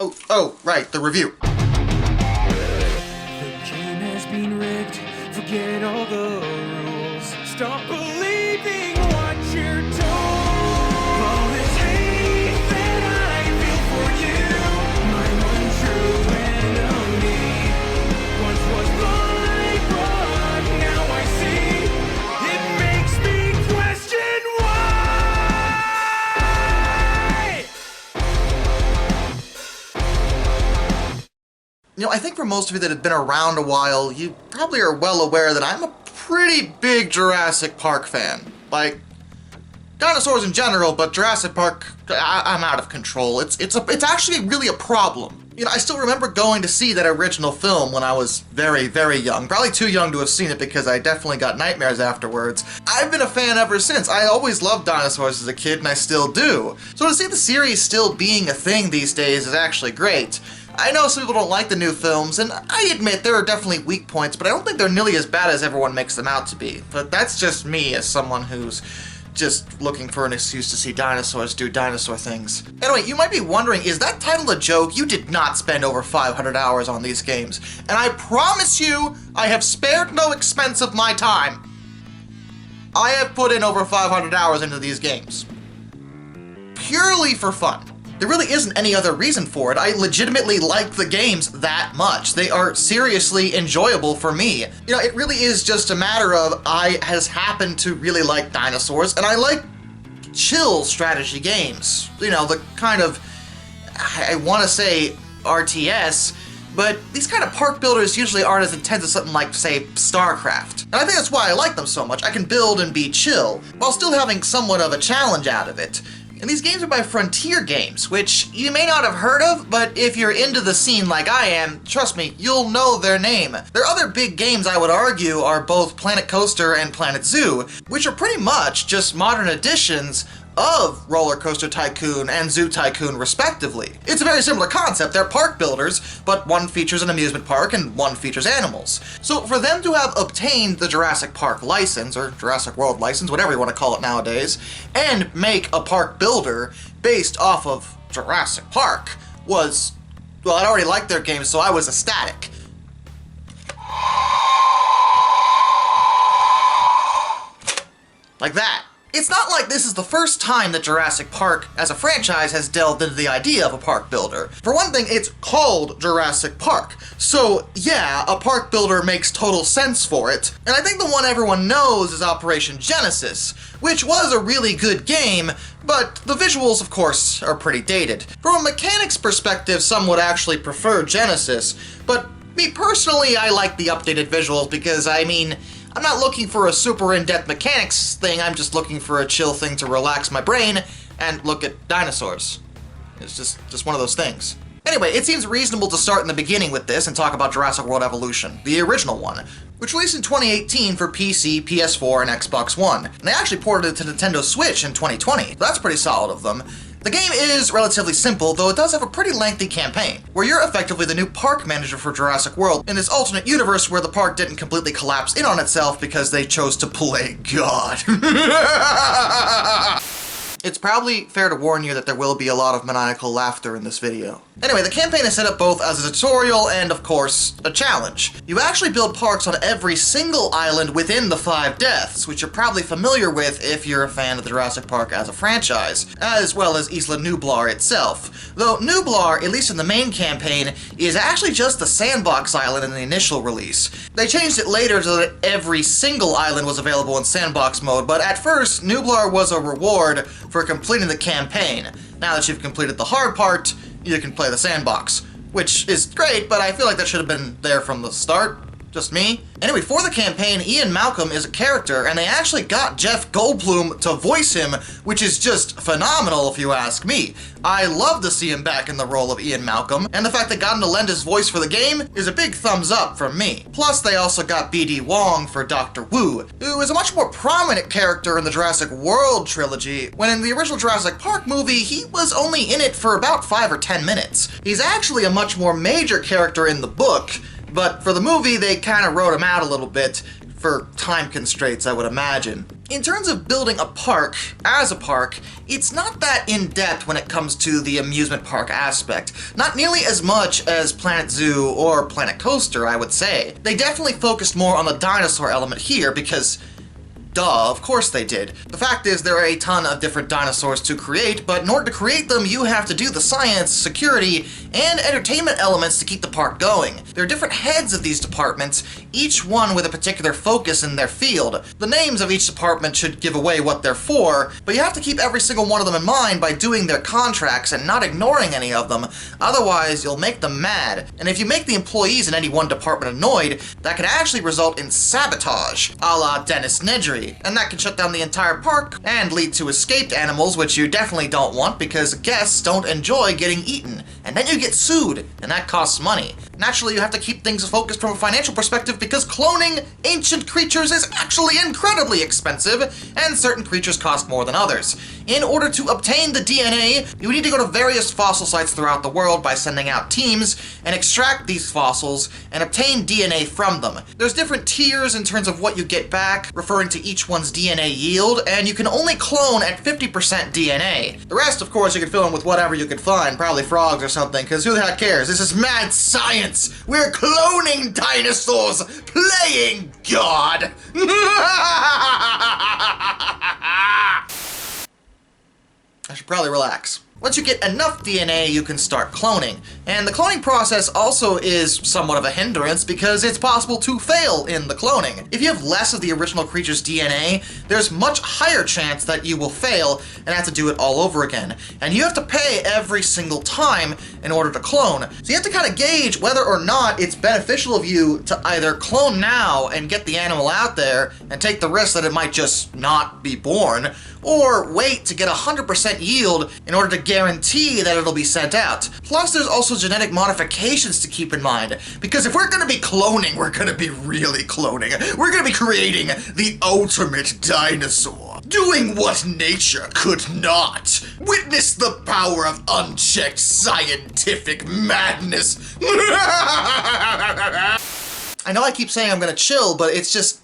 Oh, right, the review. The game has been rigged. Forget all the rules. Stop believing what you're told. All this hate that I feel for you, my one true enemy. Once was blind, but now I see. It makes me question why. You know, I think for most of you that have been around a while, you probably are well aware that I'm a pretty big Jurassic Park fan. Like, dinosaurs in general, but Jurassic Park, I'm out of control. It's actually really a problem. You know, I still remember going to see that original film when I was very, very young. Probably too young to have seen it because I definitely got nightmares afterwards. I've been a fan ever since. I always loved dinosaurs as a kid, and I still do. So to see the series still being a thing these days is actually great. I know some people don't like the new films, and I admit there are definitely weak points, but I don't think they're nearly as bad as everyone makes them out to be. But that's just me as someone who's just looking for an excuse to see dinosaurs do dinosaur things. Anyway, you might be wondering, is that title a joke? You did not spend over 500 hours on these games. And I promise you, I have spared no expense of my time. I have put in over 500 hours into these games. Purely for fun. There really isn't any other reason for it. I legitimately like the games that much. They are seriously enjoyable for me. You know, it really is just a matter of I has happened to really like dinosaurs, and I like chill strategy games. You know, the kind of, I want to say RTS, but these kind of park builders usually aren't as intense as something like, say, StarCraft. And I think that's why I like them so much. I can build and be chill, while still having somewhat of a challenge out of it. And these games are by Frontier Games, which you may not have heard of, but if you're into the scene like I am, trust me, you'll know their name. Their other big games, I would argue, are both Planet Coaster and Planet Zoo, which are pretty much just modern editions of Roller Coaster Tycoon and Zoo Tycoon, respectively. It's a very similar concept. They're park builders, but one features an amusement park and one features animals. So for them to have obtained the Jurassic Park license, or Jurassic World license, whatever you want to call it nowadays, and make a park builder based off of Jurassic Park was, well, I'd already liked their games, so I was ecstatic. Like that. It's not like this is the first time that Jurassic Park as a franchise has delved into the idea of a park builder. For one thing, it's called Jurassic Park. So yeah, a park builder makes total sense for it. And I think the one everyone knows is Operation Genesis, which was a really good game, but the visuals, of course, are pretty dated. From a mechanics perspective, some would actually prefer Genesis, but me personally, I like the updated visuals because, I mean, I'm not looking for a super in-depth mechanics thing, I'm just looking for a chill thing to relax my brain and look at dinosaurs. It's just one of those things. Anyway, it seems reasonable to start in the beginning with this and talk about Jurassic World Evolution, the original one, which released in 2018 for PC, PS4, and Xbox One. And they actually ported it to Nintendo Switch in 2020, so that's pretty solid of them. The game is relatively simple, though it does have a pretty lengthy campaign, where you're effectively the new park manager for Jurassic World in this alternate universe where the park didn't completely collapse in on itself because they chose to play God. It's probably fair to warn you that there will be a lot of maniacal laughter in this video. Anyway, the campaign is set up both as a tutorial and, of course, a challenge. You actually build parks on every single island within the 5 deaths, which you're probably familiar with if you're a fan of the Jurassic Park as a franchise, as well as Isla Nublar itself. Though Nublar, at least in the main campaign, is actually just the sandbox island in the initial release. They changed it later so that every single island was available in sandbox mode, but at first, Nublar was a reward for completing the campaign. Now that you've completed the hard part, you can play the sandbox, which is great, but I feel like that should have been there from the start. Just me. Anyway, for the campaign, Ian Malcolm is a character, and they actually got Jeff Goldblum to voice him, which is just phenomenal if you ask me. I love to see him back in the role of Ian Malcolm, and the fact they got him to lend his voice for the game is a big thumbs up from me. Plus, they also got B.D. Wong for Dr. Wu, who is a much more prominent character in the Jurassic World trilogy, when in the original Jurassic Park movie, he was only in it for about 5 or 10 minutes. He's actually a much more major character in the book, but for the movie, they kind of wrote him out a little bit for time constraints, I would imagine. In terms of building a park, as a park, it's not that in-depth when it comes to the amusement park aspect. Not nearly as much as Planet Zoo or Planet Coaster, I would say. They definitely focused more on the dinosaur element here because, duh, of course they did. The fact is there are a ton of different dinosaurs to create, but in order to create them, you have to do the science, security, and entertainment elements to keep the park going. There are different heads of these departments, each one with a particular focus in their field. The names of each department should give away what they're for, but you have to keep every single one of them in mind by doing their contracts and not ignoring any of them, otherwise you'll make them mad. And if you make the employees in any one department annoyed, that can actually result in sabotage, a la Dennis Nedry. And that can shut down the entire park and lead to escaped animals, which you definitely don't want because guests don't enjoy getting eaten. And then you get sued, and that costs money. Naturally, you have to keep things focused from a financial perspective because cloning ancient creatures is actually incredibly expensive, and certain creatures cost more than others. In order to obtain the DNA, you need to go to various fossil sites throughout the world by sending out teams and extract these fossils and obtain DNA from them. There's different tiers in terms of what you get back, referring to each one's DNA yield, and you can only clone at 50% DNA. The rest, of course, you can fill in with whatever you can find, probably frogs or something, because who the heck cares? This is mad science! We're cloning dinosaurs, playing God! I should probably relax. Once you get enough DNA, you can start cloning. And the cloning process also is somewhat of a hindrance because it's possible to fail in the cloning. If you have less of the original creature's DNA, there's much higher chance that you will fail and have to do it all over again. And you have to pay every single time in order to clone. So you have to kind of gauge whether or not it's beneficial of you to either clone now and get the animal out there and take the risk that it might just not be born, or wait to get 100% yield in order to guarantee that it'll be sent out. Plus, there's also genetic modifications to keep in mind, because if we're gonna be cloning, we're gonna be really cloning. We're gonna be creating the ultimate dinosaur, doing what nature could not. Witness the power of unchecked scientific madness. I know I keep saying I'm gonna chill, but it's just,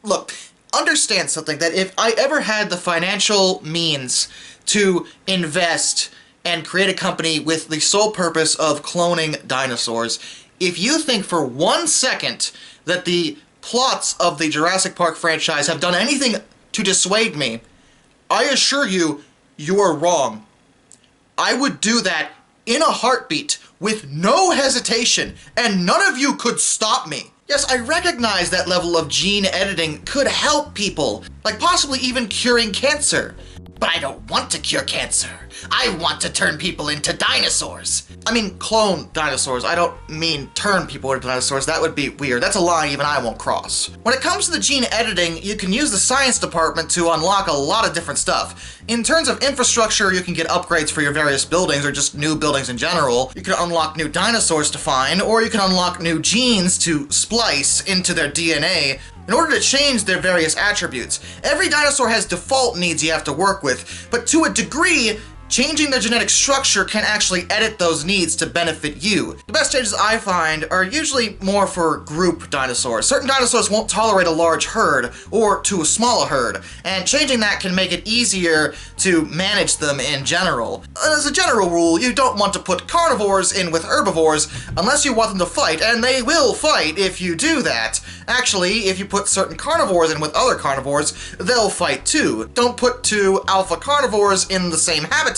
look, understand something, that if I ever had the financial means to invest and create a company with the sole purpose of cloning dinosaurs, if you think for 1 second that the plots of the Jurassic Park franchise have done anything to dissuade me, I assure you, you are wrong. I would do that in a heartbeat, with no hesitation, and none of you could stop me. Yes, I recognize that level of gene editing could help people, like possibly even curing cancer. But I don't want to cure cancer. I want to turn people into dinosaurs. I mean, clone dinosaurs. I don't mean turn people into dinosaurs. That would be weird. That's a line even I won't cross. When it comes to the gene editing, you can use the science department to unlock a lot of different stuff. In terms of infrastructure, you can get upgrades for your various buildings or just new buildings in general. You can unlock new dinosaurs to find, or you can unlock new genes to splice into their DNA in order to change their various attributes. Every dinosaur has default needs you have to work with, but to a degree, changing their genetic structure can actually edit those needs to benefit you. The best changes I find are usually more for group dinosaurs. Certain dinosaurs won't tolerate a large herd or to a smaller herd, and changing that can make it easier to manage them in general. As a general rule, you don't want to put carnivores in with herbivores unless you want them to fight, and they will fight if you do that. Actually, if you put certain carnivores in with other carnivores, they'll fight too. Don't put two alpha carnivores in the same habitat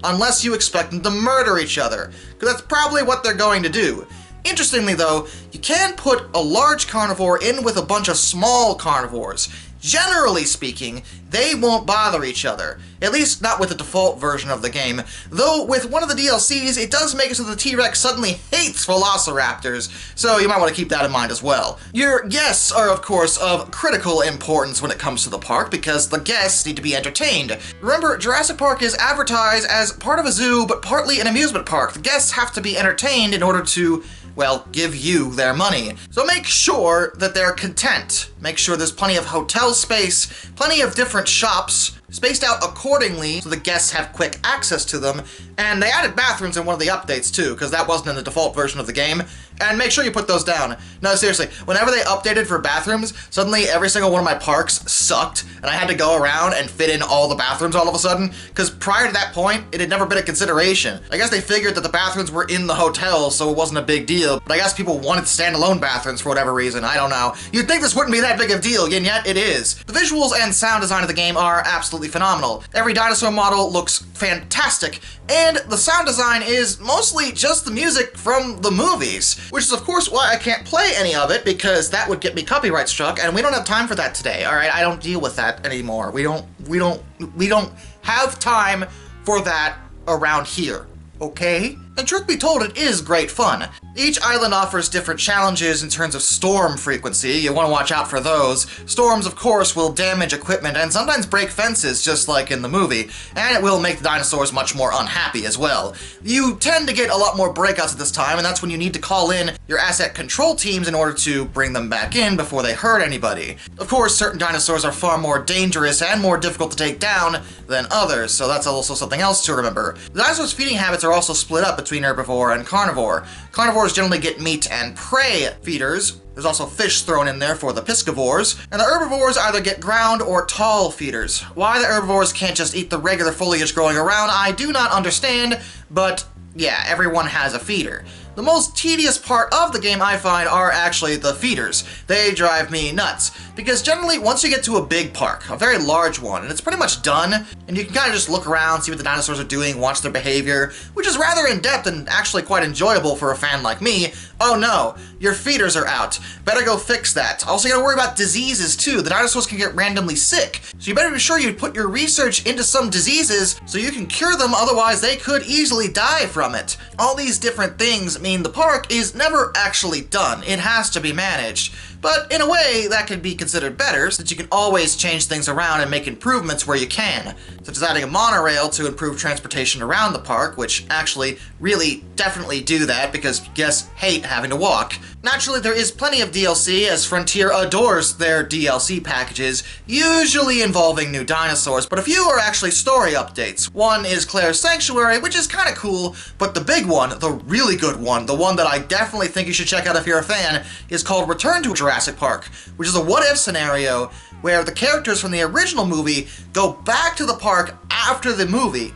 unless you expect them to murder each other, because that's probably what they're going to do. Interestingly though, you can put a large carnivore in with a bunch of small carnivores. Generally speaking, they won't bother each other. At least not with the default version of the game. Though with one of the DLCs, it does make it so the T-Rex suddenly hates velociraptors, so you might want to keep that in mind as well. Your guests are of course of critical importance when it comes to the park, because the guests need to be entertained. Remember, Jurassic Park is advertised as part of a zoo, but partly an amusement park. The guests have to be entertained in order to, well, give you their money. So make sure that they're content. Make sure there's plenty of hotel space, plenty of different shops, spaced out accordingly so the guests have quick access to them, and they added bathrooms in one of the updates too, because that wasn't in the default version of the game, and make sure you put those down. No, seriously, whenever they updated for bathrooms, suddenly every single one of my parks sucked, and I had to go around and fit in all the bathrooms all of a sudden, because prior to that point, it had never been a consideration. I guess they figured that the bathrooms were in the hotel, so it wasn't a big deal, but I guess people wanted standalone bathrooms for whatever reason, I don't know. You'd think this wouldn't be that big of a deal, and yet it is. The visuals and sound design of the game are absolutely phenomenal. Every dinosaur model looks fantastic, and the sound design is mostly just the music from the movies, which is of course why I can't play any of it, because that would get me copyright struck, and we don't have time for that today, alright? I don't deal with that anymore. We don't have time for that around here, okay? And truth be told, it is great fun. Each island offers different challenges in terms of storm frequency. You want to watch out for those. Storms, of course, will damage equipment and sometimes break fences, just like in the movie, and it will make the dinosaurs much more unhappy as well. You tend to get a lot more breakouts at this time, and that's when you need to call in your asset control teams in order to bring them back in before they hurt anybody. Of course, certain dinosaurs are far more dangerous and more difficult to take down than others, so that's also something else to remember. The dinosaurs' feeding habits are also split up between herbivore and carnivore. Carnivores generally get meat and prey feeders. There's also fish thrown in there for the piscivores, and the herbivores either get ground or tall feeders. Why the herbivores can't just eat the regular foliage growing around, I do not understand, but yeah, everyone has a feeder. The most tedious part of the game, I find, are actually the feeders. They drive me nuts, because generally once you get to a big park, a very large one, and it's pretty much done, and you can kind of just look around, see what the dinosaurs are doing, watch their behavior, which is rather in-depth and actually quite enjoyable for a fan like me. Oh no, your feeders are out. Better go fix that. Also, you gotta worry about diseases too. The dinosaurs can get randomly sick, so you better be sure you put your research into some diseases so you can cure them, otherwise they could easily die from it. All these different things mean the park is never actually done. It has to be managed. But in a way, that could be considered better, since you can always change things around and make improvements where you can, such as adding a monorail to improve transportation around the park, which actually really definitely do that because guests hate having to walk. Naturally, there is plenty of DLC, as Frontier adores their DLC packages, usually involving new dinosaurs, but a few are actually story updates. One is Claire's Sanctuary, which is kinda cool, but the big one, the really good one, the one that I definitely think you should check out if you're a fan, is called Return to Jurassic Park, which is a what-if scenario where the characters from the original movie go back to the park after the movie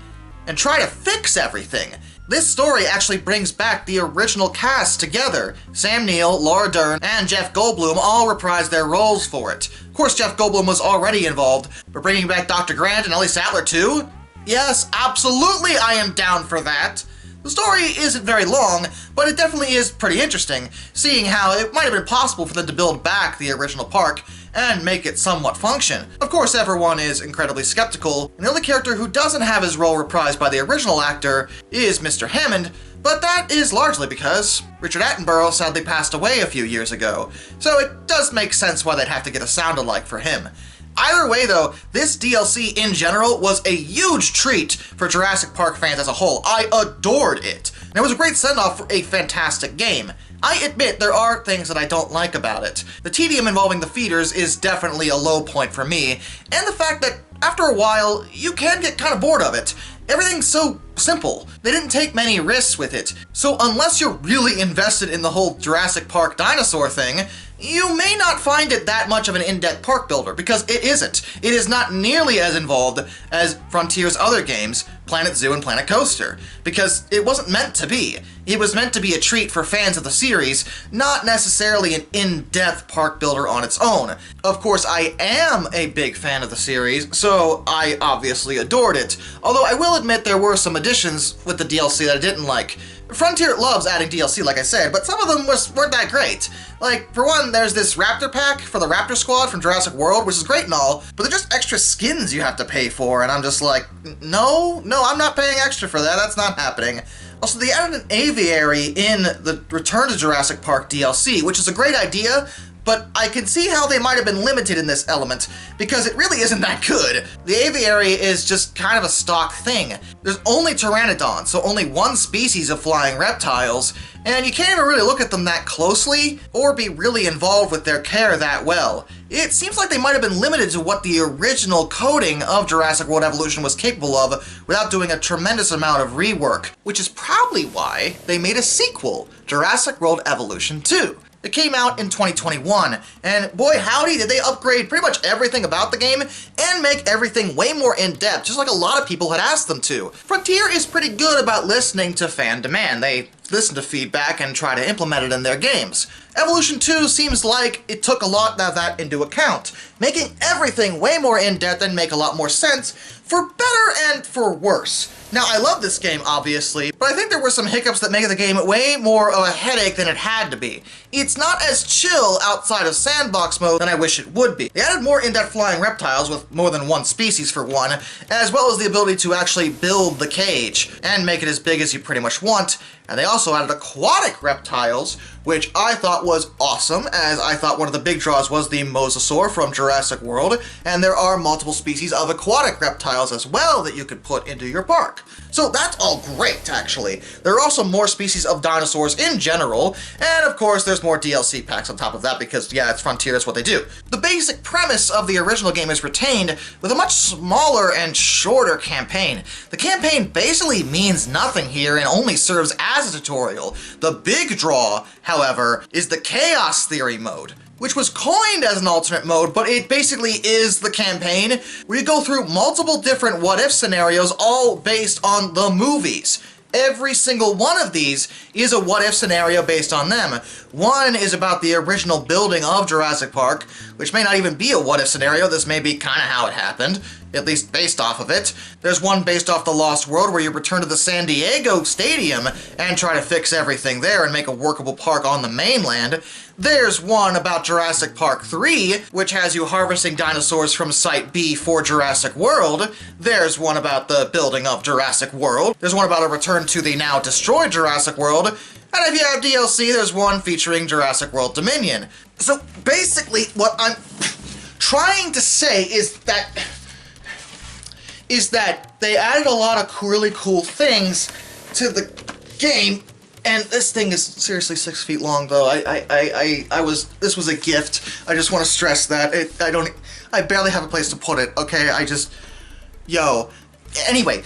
and try to fix everything. This story actually brings back the original cast together. Sam Neill, Laura Dern, and Jeff Goldblum all reprised their roles for it. Of course, Jeff Goldblum was already involved, but bringing back Dr. Grant and Ellie Sattler too? Yes, absolutely I am down for that. The story isn't very long, but it definitely is pretty interesting, seeing how it might have been possible for them to build back the original park and make it somewhat function. Of course, everyone is incredibly skeptical, and the only character who doesn't have his role reprised by the original actor is Mr. Hammond, but that is largely because Richard Attenborough sadly passed away a few years ago, so it does make sense why they'd have to get a sound-alike for him. Either way though, this DLC in general was a huge treat for Jurassic Park fans as a whole. I adored it, and it was a great send-off for a fantastic game. I admit there are things that I don't like about it. The tedium involving the feeders is definitely a low point for me, and the fact that after a while, you can get kind of bored of it. Everything's so simple. They didn't take many risks with it, so unless you're really invested in the whole Jurassic Park dinosaur thing, you may not find it that much of an in-depth park builder, because it isn't. It is not nearly as involved as Frontier's other games, Planet Zoo and Planet Coaster, because it wasn't meant to be. It was meant to be a treat for fans of the series, not necessarily an in-depth park builder on its own. Of course, I am a big fan of the series, so I obviously adored it, although I will admit there were some additions with the DLC that I didn't like. Frontier loves adding DLC, like I said, but some of them weren't that great. Like, for one, there's this Raptor pack for the Raptor Squad from Jurassic World, which is great and all, but they're just extra skins you have to pay for, and I'm just like, no, I'm not paying extra for that, that's not happening. Also, they added an aviary in the Return to Jurassic Park DLC, which is a great idea, but I can see how they might have been limited in this element, because it really isn't that good. The aviary is just kind of a stock thing. There's only pteranodons, so only one species of flying reptiles, and you can't even really look at them that closely, or be really involved with their care that well. It seems like they might have been limited to what the original coding of Jurassic World Evolution was capable of without doing a tremendous amount of rework, which is probably why they made a sequel, Jurassic World Evolution 2. It came out in 2021, and boy howdy did they upgrade pretty much everything about the game and make everything way more in-depth, just like a lot of people had asked them to. Frontier is pretty good about listening to fan demand. They listen to feedback and try to implement it in their games. Evolution 2 seems like it took a lot of that into account, making everything way more in-depth and make a lot more sense, for better and for worse. Now, I love this game, obviously, but I think there were some hiccups that make the game way more of a headache than it had to be. It's not as chill outside of sandbox mode than I wish it would be. They added more in-depth flying reptiles with more than one species for one, as well as the ability to actually build the cage and make it as big as you pretty much want. And they also added aquatic reptiles, which I thought was awesome, as I thought one of the big draws was the mosasaur from Jurassic World, and there are multiple species of aquatic reptiles as well that you could put into your park. So that's all great, actually. There are also more species of dinosaurs in general, and of course there's more DLC packs on top of that because, yeah, it's Frontier, that's what they do. The basic premise of the original game is retained with a much smaller and shorter campaign. The campaign basically means nothing here and only serves as a tutorial. The big draw, however, is the Chaos Theory mode, which was coined as an alternate mode, but it basically is the campaign, where you go through multiple different what-if scenarios, all based on the movies. Every single one of these is a what-if scenario based on them. One is about the original building of Jurassic Park, which may not even be a what-if scenario. This may be kind of how it happened, at least based off of it. There's one based off the Lost World, where you return to the San Diego Stadium and try to fix everything there and make a workable park on the mainland. There's one about Jurassic Park 3, which has you harvesting dinosaurs from Site B for Jurassic World. There's one about the building of Jurassic World. There's one about a return to the now destroyed Jurassic World. And if you have DLC, there's one featuring Jurassic World Dominion. So basically, what I'm trying to say is that they added a lot of really cool things to the game. And this thing is seriously 6 feet long, though. This was a gift. I just want to stress that. I barely have a place to put it, okay? Anyway,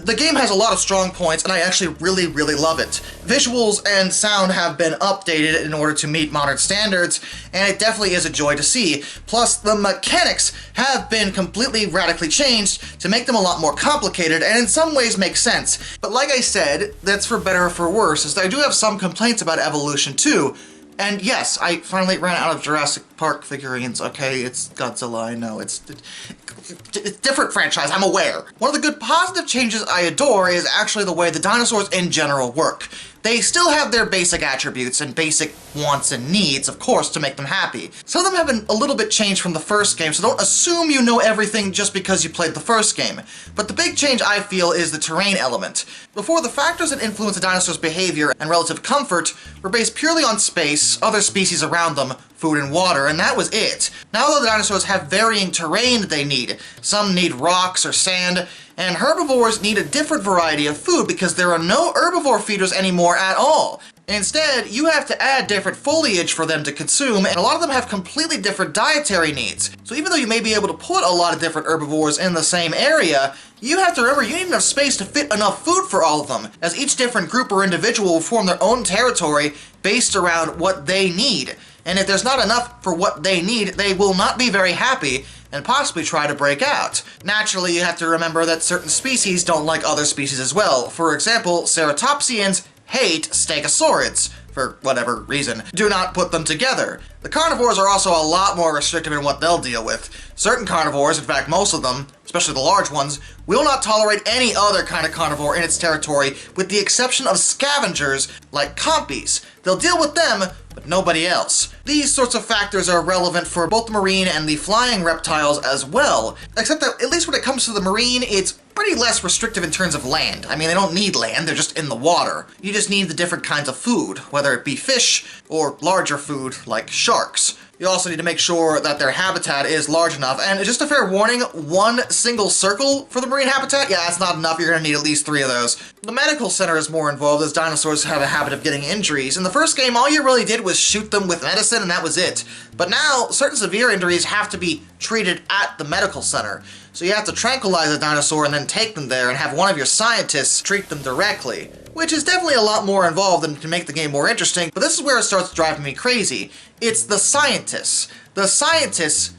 the game has a lot of strong points, and I actually really, really love it. Visuals and sound have been updated in order to meet modern standards, and it definitely is a joy to see. Plus, the mechanics have been completely radically changed to make them a lot more complicated, and in some ways make sense. But like I said, that's for better or for worse, as I do have some complaints about Evolution 2. And yes, I finally ran out of Jurassic Park figurines. Okay, it's Godzilla, I know. It's a different franchise, I'm aware. One of the good positive changes I adore is actually the way the dinosaurs in general work. They still have their basic attributes and basic wants and needs, of course, to make them happy. Some of them have been a little bit changed from the first game, so don't assume you know everything just because you played the first game. But the big change, I feel, is the terrain element. Before, the factors that influence a dinosaur's behavior and relative comfort were based purely on space, other species around them, food and water, and that was it. Now though, the dinosaurs have varying terrain that they need. Some need rocks or sand, and herbivores need a different variety of food because there are no herbivore feeders anymore at all. Instead, you have to add different foliage for them to consume, and a lot of them have completely different dietary needs. So even though you may be able to put a lot of different herbivores in the same area, you have to remember you need enough space to fit enough food for all of them, as each different group or individual will form their own territory based around what they need. And if there's not enough for what they need, they will not be very happy and possibly try to break out. Naturally, you have to remember that certain species don't like other species as well. For example, ceratopsians hate stegosaurids, for whatever reason. Do not put them together. The carnivores are also a lot more restrictive in what they'll deal with. Certain carnivores, in fact most of them, especially the large ones, will not tolerate any other kind of carnivore in its territory, with the exception of scavengers like compies. They'll deal with them, but nobody else. These sorts of factors are relevant for both the marine and the flying reptiles as well, except that at least when it comes to the marine, it's pretty less restrictive in terms of land. I mean, they don't need land, they're just in the water. You just need the different kinds of food, whether it be fish or larger food like sharks. You also need to make sure that their habitat is large enough. And just a fair warning, one single circle for the marine habitat, yeah, that's not enough. You're going to need at least 3 of those. The medical center is more involved as dinosaurs have a habit of getting injuries. In the first game, all you really did was shoot them with medicine and that was it. But now, certain severe injuries have to be treated at the medical center. So you have to tranquilize a dinosaur and then take them there and have one of your scientists treat them directly. Which is definitely a lot more involved and can make the game more interesting, but this is where it starts driving me crazy. It's the scientists. The scientists,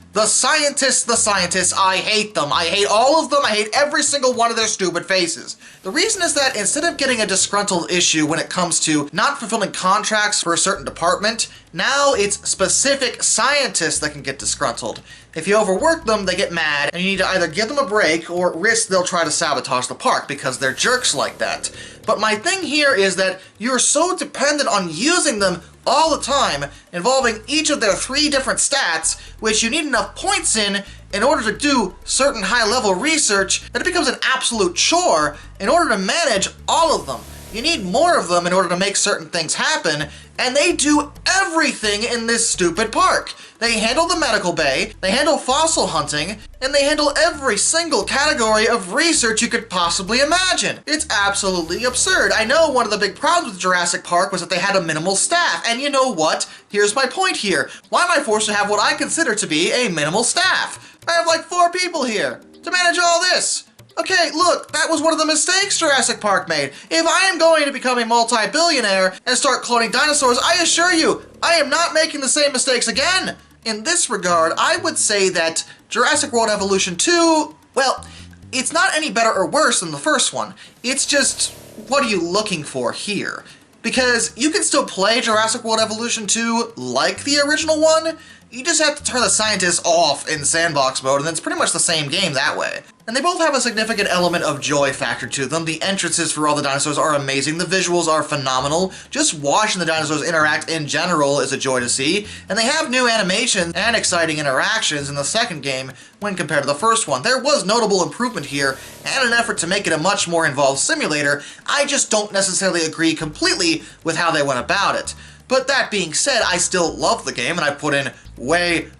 I hate them. I hate all of them. I hate every single one of their stupid faces. The reason is that instead of getting a disgruntled issue when it comes to not fulfilling contracts for a certain department, now it's specific scientists that can get disgruntled. If you overwork them, they get mad, and you need to either give them a break or risk they'll try to sabotage the park because they're jerks like that. But my thing here is that you're so dependent on using them all the time, involving each of their 3 different stats, which you need enough points in order to do certain high-level research, that it becomes an absolute chore in order to manage all of them. You need more of them in order to make certain things happen, and they do everything in this stupid park. They handle the medical bay, they handle fossil hunting, and they handle every single category of research you could possibly imagine. It's absolutely absurd. I know one of the big problems with Jurassic Park was that they had a minimal staff, and you know what? Here's my point here. Why am I forced to have what I consider to be a minimal staff? I have like 4 people here to manage all this. Okay, look, that was one of the mistakes Jurassic Park made. If I am going to become a multi-billionaire and start cloning dinosaurs, I assure you, I am not making the same mistakes again. In this regard, I would say that Jurassic World Evolution 2, well, it's not any better or worse than the first one. It's just, what are you looking for here? Because you can still play Jurassic World Evolution 2 like the original one, you just have to turn the scientists off in sandbox mode, and it's pretty much the same game that way. And they both have a significant element of joy factor to them. The entrances for all the dinosaurs are amazing, the visuals are phenomenal, just watching the dinosaurs interact in general is a joy to see, and they have new animations and exciting interactions in the second game when compared to the first one. There was notable improvement here, and an effort to make it a much more involved simulator. I just don't necessarily agree completely with how they went about it. But that being said, I still love the game, and I put in way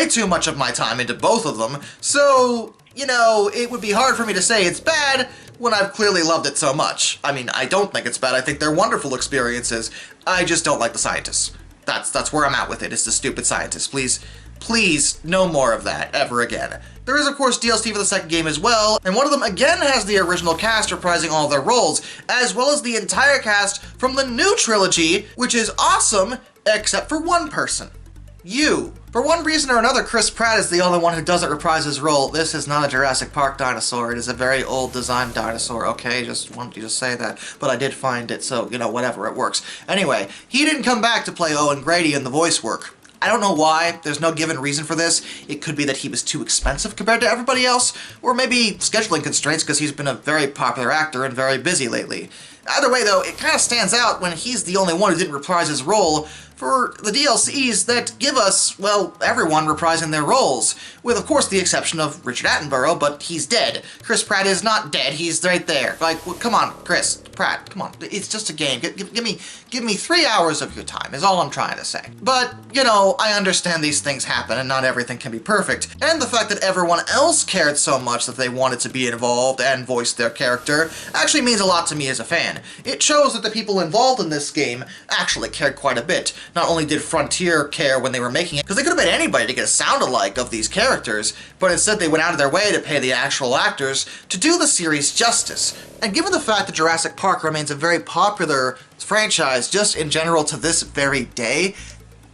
too much of my time into both of them, so, you know, it would be hard for me to say it's bad when I've clearly loved it so much. I mean, I don't think it's bad, I think they're wonderful experiences, I just don't like the scientists. That's where I'm at with it, it's the stupid scientists. Please, no more of that, ever again. There is, of course, DLC for the second game as well, and one of them again has the original cast reprising all of their roles, as well as the entire cast from the new trilogy, which is awesome, except for one person. You. For one reason or another, Chris Pratt is the only one who doesn't reprise his role. This is not a Jurassic Park dinosaur, it is a very old design dinosaur, okay? Just wanted you to say that, but I did find it, so, you know, whatever, it works. Anyway, he didn't come back to play Owen Grady in the voice work. I don't know why, there's no given reason for this. It could be that he was too expensive compared to everybody else, or maybe scheduling constraints because he's been a very popular actor and very busy lately. Either way though, it kind of stands out when he's the only one who didn't reprise his role for the DLCs that give us, well, everyone reprising their roles, with of course the exception of Richard Attenborough, but he's dead. Chris Pratt is not dead, he's right there. Like, well, come on, Chris Pratt, come on, it's just a game. Give me 3 hours of your time, is all I'm trying to say. But, you know, I understand these things happen and not everything can be perfect, and the fact that everyone else cared so much that they wanted to be involved and voice their character actually means a lot to me as a fan. It shows that the people involved in this game actually cared quite a bit. Not only did Frontier care when they were making it, because they could have paid anybody to get a sound-alike of these characters, but instead they went out of their way to pay the actual actors to do the series justice. And given the fact that Jurassic Park remains a very popular franchise just in general to this very day,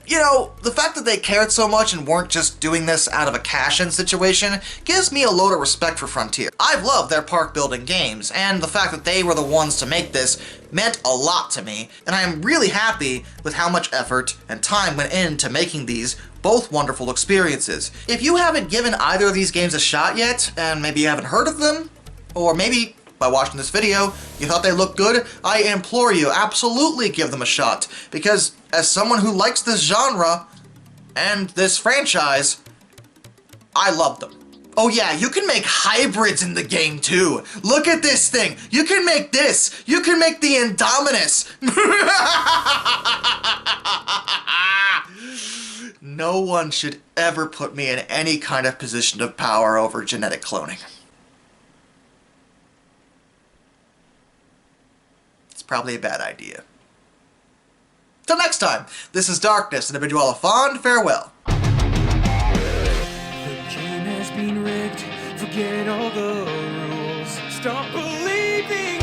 you know, the fact that they cared so much and weren't just doing this out of a cash-in situation gives me a load of respect for Frontier. I've loved their park-building games, and the fact that they were the ones to make this meant a lot to me, and I am really happy with how much effort and time went into making these both wonderful experiences. If you haven't given either of these games a shot yet, and maybe you haven't heard of them, or maybe by watching this video, you thought they looked good, I implore you, absolutely give them a shot, because as someone who likes this genre and this franchise, I love them. Oh yeah, you can make hybrids in the game too. Look at this thing. You can make this. You can make the Indominus. No one should ever put me in any kind of position of power over genetic cloning. It's probably a bad idea. Till next time, this is Darkness, and I bid you all a fond farewell. The game has been rigged. Forget all the rules. Stop believing